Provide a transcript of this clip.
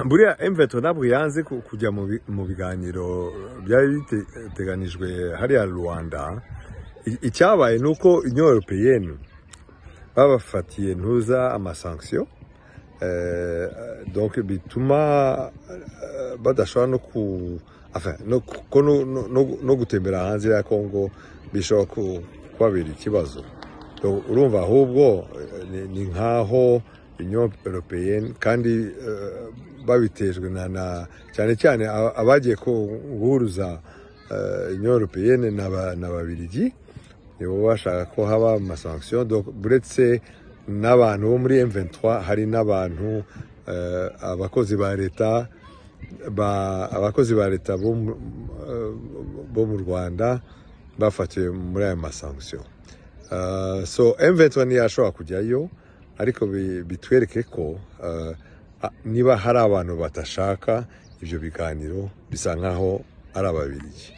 buriya M23 ntabwo yanze kujya mu biganiro byari biteganijwe hariya Rwanda. Icyabaye nuko Union Européenne babafatiye ntuza amasanction, donc bituma badashobora no gutembera hanze ya Congo, bishobora kubabera ikibazo. Urumva ahubwo ni nkaho Union Européenne kandi babitejwe na cyane cyane abagiye guhuruza Union Européenne n'ababiligi, nibo bashaka ko haba amasanction. Donc buretse n'abantu bo muri M23 hari n'abantu abakozi ba leta bo mu Rwanda bafatiwe muri aya masanction. So M23 ntiyashobora kujyayo, ariko bitwereke ko niba hari abantu batashaka ibyo biganiro bisa nkaho ari ababiligi.